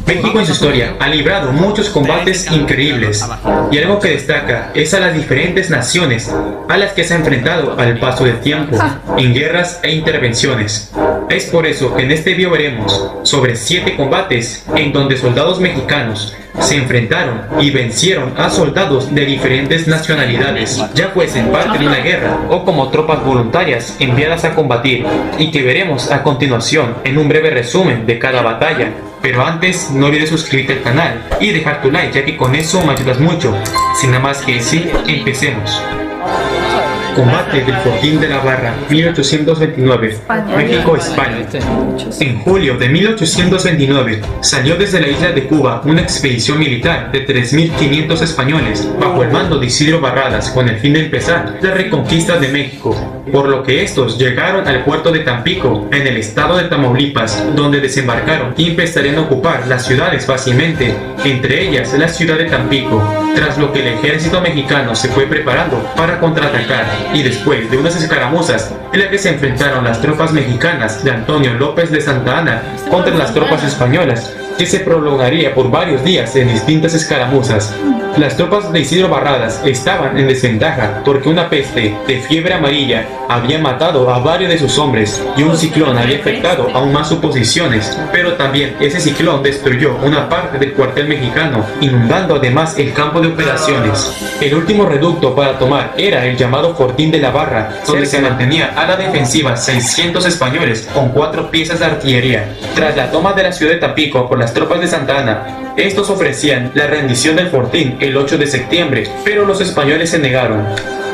México en su historia ha librado muchos combates increíbles, y algo que destaca es a las diferentes naciones a las que se ha enfrentado al paso del tiempo en guerras e intervenciones. Es por eso que en este video veremos sobre 7 combates en donde soldados mexicanos se enfrentaron y vencieron a soldados de diferentes nacionalidades, ya fuesen parte de una guerra o como tropas voluntarias enviadas a combatir, y que veremos a continuación en un breve resumen de cada batalla. Pero antes, no olvides suscribirte al canal y dejar tu like, ya que con eso me ayudas mucho. Sin nada más que decir, empecemos. Combate del Fortín de la Barra, 1829, México, España. En julio de 1829 salió desde la isla de Cuba una expedición militar de 3.500 españoles bajo el mando de Isidro Barradas con el fin de empezar la reconquista de México, por lo que estos llegaron al puerto de Tampico en el estado de Tamaulipas, donde desembarcaron y empezarían a ocupar las ciudades fácilmente, entre ellas la ciudad de Tampico, tras lo que el ejército mexicano se fue preparando para contraatacar. Y después de unas escaramuzas en las que se enfrentaron las tropas mexicanas de Antonio López de Santa Anna contra las tropas españolas, que se prolongaría por varios días en distintas escaramuzas. Las tropas de Isidro Barradas estaban en desventaja porque una peste de fiebre amarilla había matado a varios de sus hombres y un ciclón había afectado aún más sus posiciones, pero también ese ciclón destruyó una parte del cuartel mexicano, inundando además el campo de operaciones. El último reducto para tomar era el llamado Fortín de la Barra, donde se mantenía a la defensiva 600 españoles con 4 piezas de artillería. Tras la toma de la ciudad de Tampico por las tropas de Santa Anna, estos ofrecían la rendición del fortín el 8 de septiembre, pero los españoles se negaron,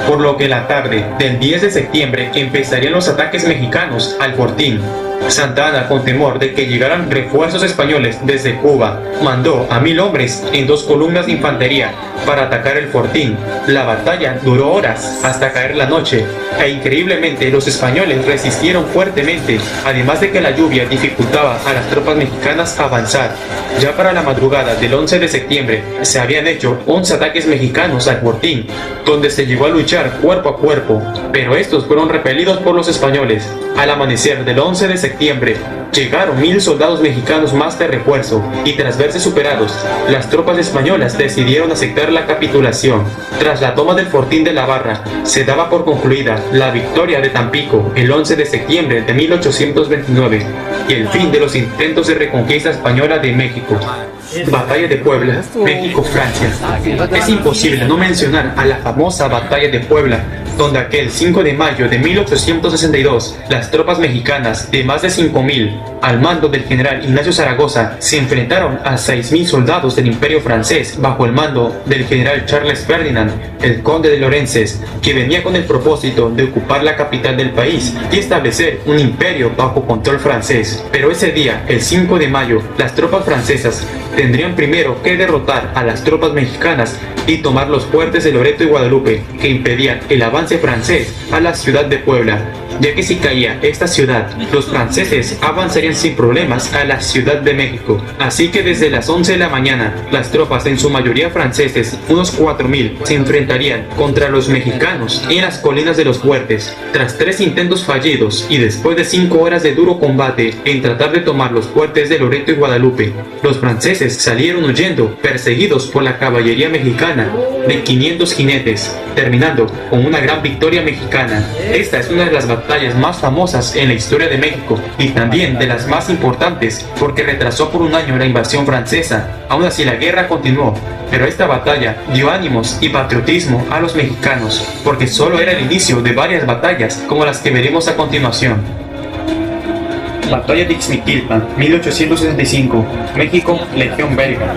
por lo que la tarde del 10 de septiembre empezarían los ataques mexicanos al fortín. Santa Anna, con temor de que llegaran refuerzos españoles desde Cuba, mandó a 1000 hombres en 2 columnas de infantería para atacar el fortín. La batalla duró horas hasta caer la noche, e increíblemente los españoles resistieron fuertemente, además de que la lluvia dificultaba a las tropas mexicanas avanzar. Ya para la madrugada del 11 de septiembre se habían hecho 11 ataques mexicanos al fortín, donde se llegó a luchar cuerpo a cuerpo, pero estos fueron repelidos por los españoles. Al amanecer del 11 de septiembre, llegaron 1000 soldados mexicanos más de refuerzo, y tras verse superados, las tropas españolas decidieron aceptar la capitulación. Tras la toma del Fortín de la Barra, se daba por concluida la victoria de Tampico el 11 de septiembre de 1829 y el fin de los intentos de reconquista española de México. Batalla de Puebla, México-Francia. Es imposible no mencionar a la famosa Batalla de Puebla, donde aquel 5 de mayo de 1862, las tropas mexicanas de más de 5000, al mando del general Ignacio Zaragoza, se enfrentaron a 6000 soldados del Imperio francés bajo el mando del general Charles Ferdinand, el conde de Lorences, que venía con el propósito de ocupar la capital del país y establecer un imperio bajo control francés. Pero ese día, el 5 de mayo, las tropas francesas tendrían primero que derrotar a las tropas mexicanas y tomar los fuertes de Loreto y Guadalupe, que impedían el avance francés a la ciudad de Puebla, ya que si caía esta ciudad, los franceses avanzarían sin problemas a la Ciudad de México. Así que desde las 11 de la mañana, las tropas, en su mayoría franceses, unos 4000, se enfrentarían contra los mexicanos en las colinas de los fuertes. Tras 3 intentos fallidos y después de 5 horas de duro combate en tratar de tomar los fuertes de Loreto y Guadalupe, los franceses salieron huyendo, perseguidos por la caballería mexicana de 500 jinetes, terminando con una gran victoria mexicana. Esta es una de las batallas más famosas en la historia de México y también de las más importantes, porque retrasó por un año la invasión francesa. Aún así, la guerra continuó, pero esta batalla dio ánimos y patriotismo a los mexicanos, porque solo era el inicio de varias batallas como las que veremos a continuación. Batalla de Ixmiquilpan, 1865, México, Legión Belga.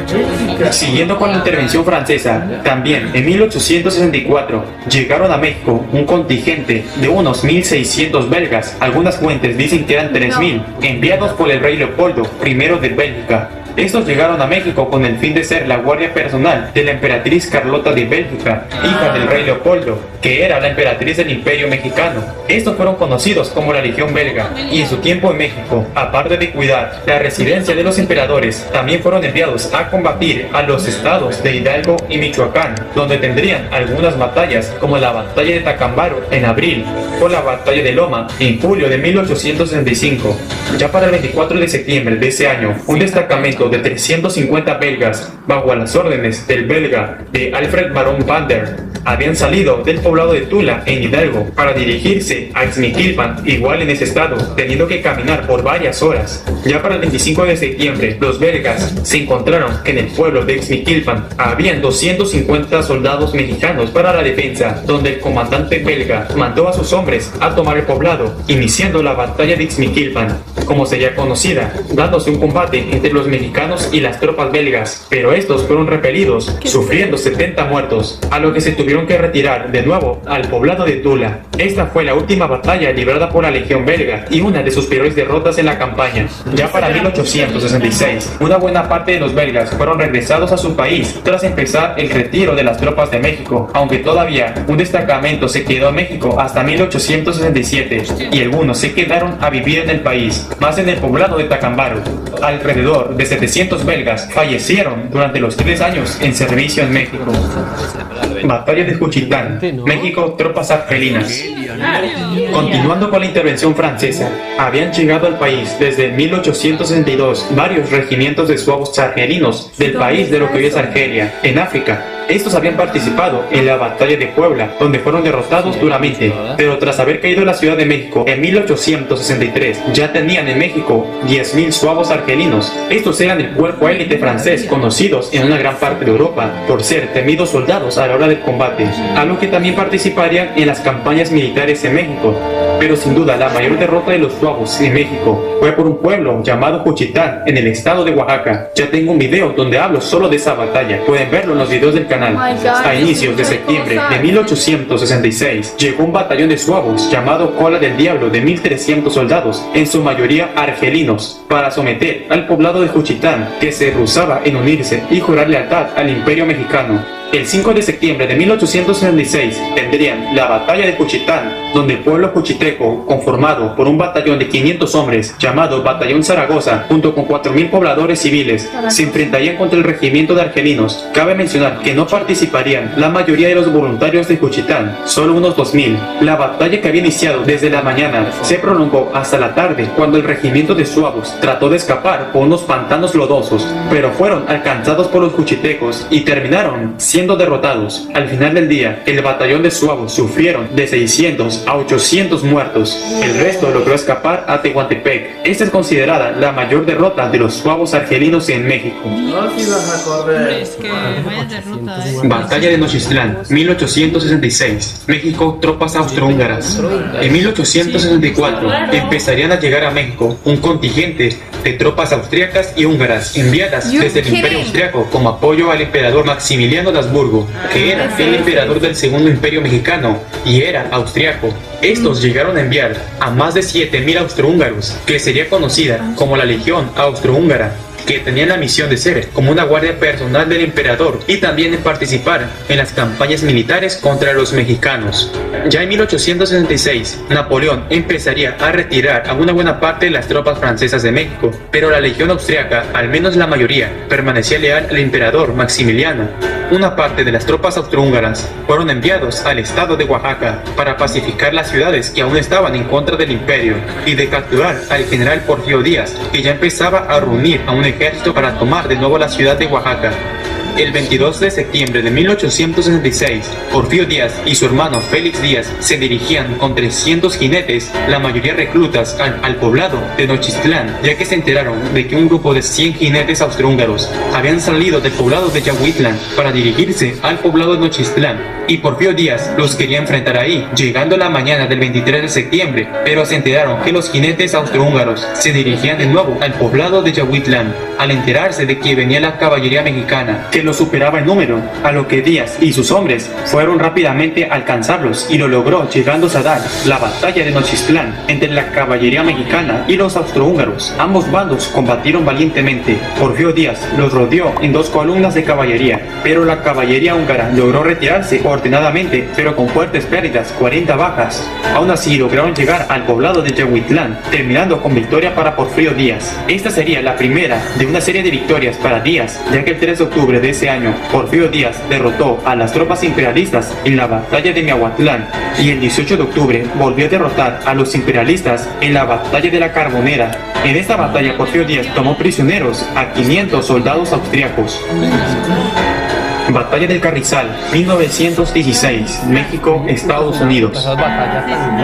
Siguiendo con la intervención francesa, también en 1864 llegaron a México un contingente de unos 1600 belgas, algunas fuentes dicen que eran 3000, enviados por el rey Leopoldo I de Bélgica. Estos llegaron a México con el fin de ser la guardia personal de la emperatriz Carlota de Bélgica, hija del rey Leopoldo, que era la emperatriz del Imperio Mexicano. Estos fueron conocidos como la Legión Belga, y en su tiempo en México, aparte de cuidar la residencia de los emperadores, también fueron enviados a combatir a los estados de Hidalgo y Michoacán, donde tendrían algunas batallas, como la batalla de Tacámbaro en abril o la batalla de Loma en julio de 1865. Ya para el 24 de septiembre de ese año, un destacamento de 350 belgas, bajo las órdenes del belga de Alfred Barón Bander, habían salido del poblado de Tula en Hidalgo para dirigirse a Ixmiquilpan, igual en ese estado, teniendo que caminar por varias horas. Ya para el 25 de septiembre, los belgas se encontraron que en el pueblo de Ixmiquilpan habían 250 soldados mexicanos para la defensa, donde el comandante belga mandó a sus hombres a tomar el poblado, iniciando la batalla de Ixmiquilpan, como sería conocida, dándose un combate entre los mexicanos y las tropas belgas, pero estos fueron repelidos, sufriendo 70 muertos, a lo que se tuvieron que retirar de nuevo al poblado de Tula. Esta fue la última batalla librada por la Legión Belga y una de sus peores derrotas en la campaña. Ya para 1866, una buena parte de los belgas fueron regresados a su país tras empezar el retiro de las tropas de México, aunque todavía un destacamento se quedó en México hasta 1867 y algunos se quedaron a vivir en el país, más en el poblado de Tacámbaro. Alrededor de 700 belgas fallecieron durante los 3 años en servicio en México. Batalla de Juchitán, México, tropas argelinas. Continuando con la intervención francesa, habían llegado al país desde 1862 varios regimientos de suevos argelinos del país de lo que hoy es Argelia, en África. Estos habían participado en la batalla de Puebla, donde fueron derrotados duramente, pero tras haber caído la Ciudad de México en 1863, ya tenían en México 10.000 suevos argelinos. Estos eran el cuerpo élite francés, conocidos en una gran parte de Europa por ser temidos soldados a la hora del combate, a lo que también participarían en las campañas militares en México. Pero sin duda la mayor derrota de los suevos en México fue por un pueblo llamado Juchitán en el estado de Oaxaca. Ya tengo un video donde hablo solo de esa batalla, pueden verlo en los videos del canal. A inicios de septiembre de 1866 llegó un batallón de suevos llamado Cola del Diablo de 1.300 soldados, en su mayoría argelinos, para someter al poblado de Juchitán, que se rehusaba en unirse y jurar lealtad al Imperio Mexicano. El 5 de septiembre de 1866 tendrían la batalla de Juchitán, donde el pueblo juchiteco, conformado por un batallón de 500 hombres llamado Batallón Zaragoza, junto con 4.000 pobladores civiles, se enfrentarían contra el regimiento de argelinos. Cabe mencionar que no participarían la mayoría de los voluntarios de Juchitán, solo unos 2.000. La batalla, que había iniciado desde la mañana, se prolongó hasta la tarde, cuando el regimiento de suevos trató de escapar por unos pantanos lodosos, pero fueron alcanzados por los juchitecos y terminaron siendo derrotados. Al final del día, el batallón de suevos sufrieron de 600 a 800 muertos. El resto logró escapar a Tehuantepec. Esta es considerada la mayor derrota de los suevos argelinos en México. Batalla de Nochistlán, 1866. México, tropas austrohúngaras. En 1864 empezarían a llegar a México un contingente de tropas austríacas y húngaras enviadas desde el Imperio Austriaco como apoyo al emperador Maximiliano de Habsburgo, que era el emperador del Segundo Imperio Mexicano y era austriaco. Estos llegaron a enviar a más de 7.000 austrohúngaros, que sería conocida como la Legión Austrohúngara, que tenían la misión de ser como una guardia personal del emperador y también de participar en las campañas militares contra los mexicanos. Ya en 1866, Napoleón empezaría a retirar a una buena parte de las tropas francesas de México, pero la legión austriaca, al menos la mayoría, permanecía leal al emperador Maximiliano. Una parte de las tropas austrohúngaras fueron enviados al estado de Oaxaca para pacificar las ciudades que aún estaban en contra del imperio y de capturar al general Porfirio Díaz, que ya empezaba a reunir a un ejército para tomar de nuevo la ciudad de Oaxaca. El 22 de septiembre de 1866, Porfirio Díaz y su hermano Félix Díaz se dirigían con 300 jinetes, la mayoría reclutas, al poblado de Nochistlán, ya que se enteraron de que un grupo de 100 jinetes austrohúngaros habían salido del poblado de Yahuitlán para dirigirse al poblado de Nochistlán, y Porfirio Díaz los quería enfrentar ahí, llegando la mañana del 23 de septiembre, pero se enteraron que los jinetes austrohúngaros se dirigían de nuevo al poblado de Yahuitlán, al enterarse de que venía la caballería mexicana, que los superaba en número, a lo que Díaz y sus hombres fueron rápidamente a alcanzarlos y lo logró, llegándose a dar la batalla de Nochistlán entre la caballería mexicana y los austrohúngaros. Ambos bandos combatieron valientemente. Porfirio Díaz los rodeó en 2 columnas de caballería, pero la caballería húngara logró retirarse ordenadamente, pero con fuertes pérdidas, 40 bajas. Aún así lograron llegar al poblado de Yehuitlán, terminando con victoria para Porfirio Díaz. Esta sería la primera de una serie de victorias para Díaz, ya que el 3 de octubre de ese año, Porfirio Díaz derrotó a las tropas imperialistas en la batalla de Miahuatlán, y el 18 de octubre volvió a derrotar a los imperialistas en la batalla de la Carbonera. En esta batalla Porfirio Díaz tomó prisioneros a 500 soldados austriacos. Batalla del Carrizal, 1916, México, Estados Unidos.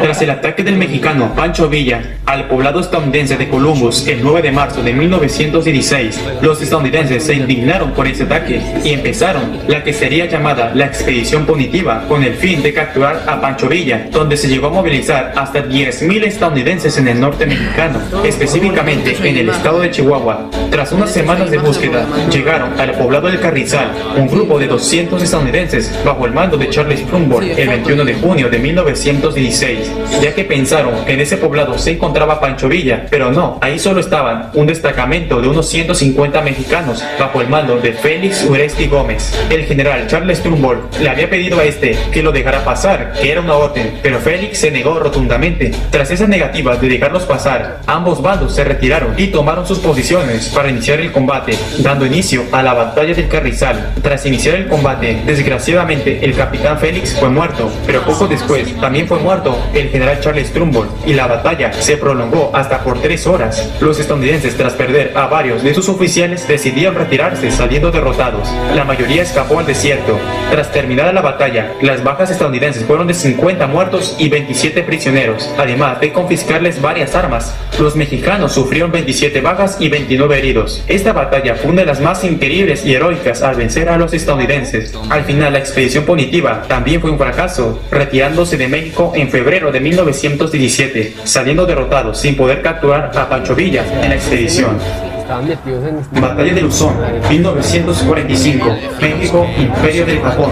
Tras el ataque del mexicano Pancho Villa al poblado estadounidense de Columbus el 9 de marzo de 1916, los estadounidenses se indignaron por ese ataque y empezaron la que sería llamada la Expedición Punitiva, con el fin de capturar a Pancho Villa, donde se llegó a movilizar hasta 10,000 estadounidenses en el norte mexicano, específicamente en el estado de Chihuahua. Tras unas semanas de búsqueda, llegaron al poblado del Carrizal un grupo de 200 estadounidenses bajo el mando de Charles Trumbull el 21 de junio de 1916, ya que pensaron que en ese poblado se encontraba Pancho Villa, pero no, ahí solo estaban un destacamento de unos 150 mexicanos bajo el mando de Félix Uresti Gómez. El general Charles Trumbull le había pedido a este que lo dejara pasar, que era una orden, pero Félix se negó rotundamente. Tras esa negativa de dejarlos pasar, ambos bandos se retiraron y tomaron sus posiciones para iniciar el combate, dando inicio a la batalla del Carrizal. Tras iniciar el combate, desgraciadamente el capitán Félix fue muerto, pero poco después también fue muerto el general Charles Trumbull, y la batalla se prolongó hasta por 3 horas. Los estadounidenses, tras perder a varios de sus oficiales, decidieron retirarse saliendo derrotados. La mayoría escapó al desierto. Tras terminada la batalla, las bajas estadounidenses fueron de 50 muertos y 27 prisioneros, además de confiscarles varias armas. Los mexicanos sufrieron 27 bajas y 29 heridos. Esta batalla fue una de las más increíbles y heroicas al vencer a los estadounidenses. Al final, la expedición punitiva también fue un fracaso, retirándose de México en febrero de 1917, saliendo derrotados sin poder capturar a Pancho Villa en la expedición. Batalla de Luzón, 1945, México, Imperio del Japón.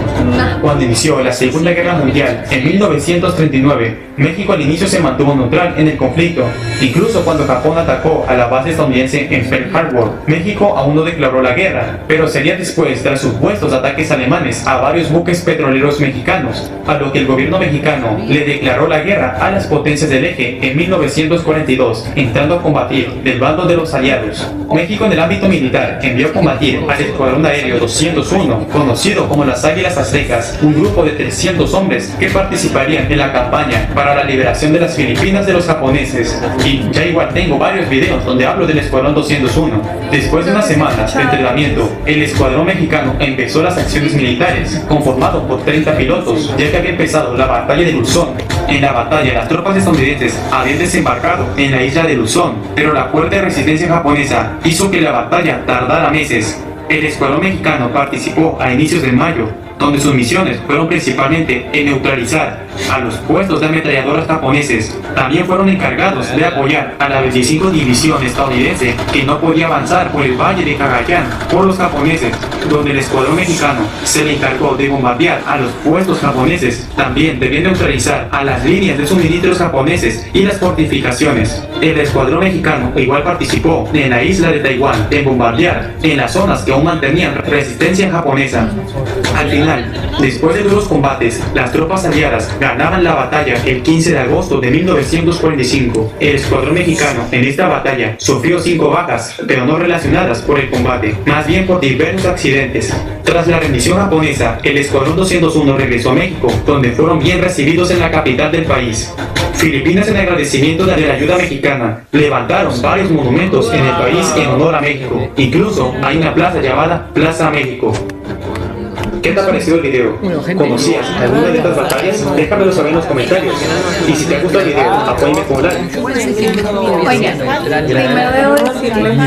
Cuando inició la Segunda Guerra Mundial, en 1939, México al inicio se mantuvo neutral en el conflicto. Incluso cuando Japón atacó a la base estadounidense en Pearl Harbor, México aún no declaró la guerra, pero sería después tras supuestos ataques alemanes a varios buques petroleros mexicanos, a lo que el gobierno mexicano le declaró la guerra a las potencias del eje en 1942, entrando a combatir del bando de los aliados. México, en el ámbito militar, envió a combatir al Escuadrón Aéreo 201, conocido como las Águilas Aztecas, un grupo de 300 hombres que participarían en la campaña para la liberación de las Filipinas de los japoneses. Y ya igual tengo varios videos donde hablo del Escuadrón 201. Después de unas semanas de entrenamiento, el escuadrón mexicano empezó las acciones militares, conformado por 30 pilotos, ya que había empezado la batalla de Luzón. En la batalla, las tropas estadounidenses habían desembarcado en la isla de Luzón, pero la fuerte resistencia japonesa hizo que la batalla tardara meses. El escuadrón mexicano participó a inicios de mayo, donde sus misiones fueron principalmente en neutralizar a los puestos de ametralladoras japoneses. También fueron encargados de apoyar a la 25 División estadounidense, que no podía avanzar por el valle de Cagayán por los japoneses, donde el escuadrón mexicano se le encargó de bombardear a los puestos japoneses. También debían neutralizar a las líneas de suministros japoneses y las fortificaciones. El escuadrón mexicano igual participó en la isla de Taiwán en bombardear en las zonas que aún mantenían resistencia japonesa. Al final, después de duros combates, las tropas aliadas ganaban la batalla el 15 de agosto de 1945. El escuadrón mexicano en esta batalla sufrió 5 bajas, pero no relacionadas por el combate, más bien por diversos accidentes. Tras la rendición japonesa, el escuadrón 201 regresó a México, donde fueron bien recibidos en la capital del país. Filipinas, en agradecimiento de la ayuda mexicana, levantaron varios monumentos en el país en honor a México. Incluso hay una plaza llamada Plaza México. ¿Qué te ha parecido el video? ¿Conocías alguna de estas batallas? Déjamelo saber en los comentarios. Y si te ha gustado el video, apóyame con un like. Oigan, primero debo decirles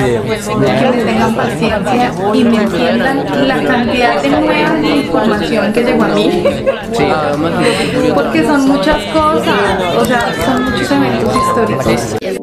que me tengan paciencia y me entiendan la cantidad de nueva información que llegó a mí. Porque son muchas cosas, o sea, son muchos eventos históricos.